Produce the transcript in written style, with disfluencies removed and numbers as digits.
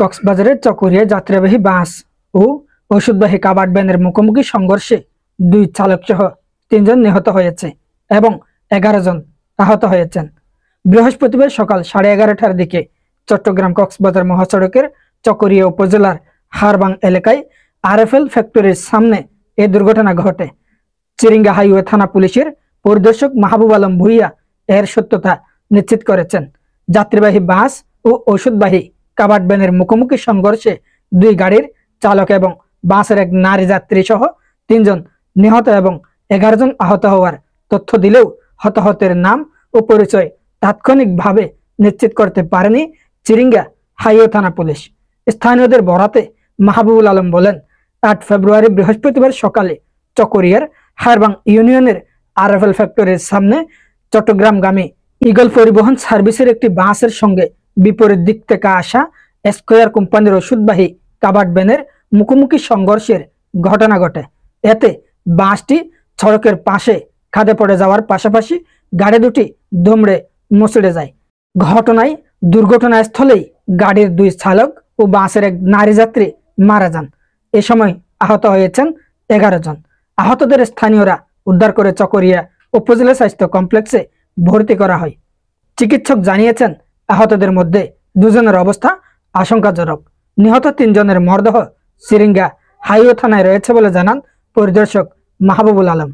কক্সবাজারের চকরিয়ায় যাত্রীবাহী বাস ও ওষুধবাহী কাভার্ড ভ্যানের মুখোমুখি সংঘর্ষে 2 চালক সহ 3 জন নিহত হয়েছে এবং 11 জন আহত হয়েছেন। বৃহস্পতিবার সকাল 11:30টার দিকে চট্টগ্রাম কক্সবাজার মহাসড়কের চকরিয়া উপজেলার হারবাং এলাকায় আরএফএল ফ্যাক্টরির সামনে এই দুর্ঘটনা ঘটে। চিরিঙ্গা হাইওয়ে থানা পুলিশের পরিদর্শক মাহবুব আলম ভুইয়া এর সত্যতা নিশ্চিত করেছেন। যাত্রীবাহী বাস ও ওষুধবাহী কাভার্ড ভ্যানের মুখোমুখি সংঘর্ষে 2 গাড়ির চালক এবং বাসের এক নারী যাত্রী সহ 3 জন নিহত এবং 11 জন আহত হওয়ার তথ্য দিলেও হতাহতের নাম ও পরিচয় তাৎক্ষণিকভাবে নিশ্চিত করতে পারেনি চিরিঙ্গা হাইওয়ে থানা পুলিশ। স্থানীয়দের বরাতে মাহবুবুল আলম বলেন, 8 ফেব্রুয়ারি বৃহস্পতিবার সকালে চকরিয়ার হারবাং ইউনিয়নের আরএফএল ফ্যাক্টরির সামনে চট্টগ্রামগামী ইগল পরিবহন সার্ভিসের একটি বাসের সঙ্গে বিপরীত দিক থেকে আসা স্কয়ার কোম্পানির ওষুধবাহী কাভার্ড ভ্যানের মুখোমুখি সংঘর্ষের ঘটনা ঘটে। এতে বাসটি সড়কের পাশে খাদে পড়ে যাওয়ার পাশাপাশি গাড়ি দুটি দুমড়ে মুচড়ে যায়। ঘটনায় দুর্ঘটনাস্থলেই গাড়ির 2 চালক ও বাসের এক নারী যাত্রী মারা যান। এ সময় আহত হয়েছেন 11 জন। আহতদের স্থানীয়রা উদ্ধার করে চকরিয়া উপজেলা স্বাস্থ্য কমপ্লেক্সে ভর্তি করা হয়। চিকিৎসক জানিয়েছেন, আহতদের মধ্যে 2 জনের অবস্থা আশঙ্কাজনক। নিহত 3 জনের মরদেহ চিরিঙ্গা হাইওয়ে থানায় রয়েছে বলে জানান পরিদর্শক মাহবুবুল আলম।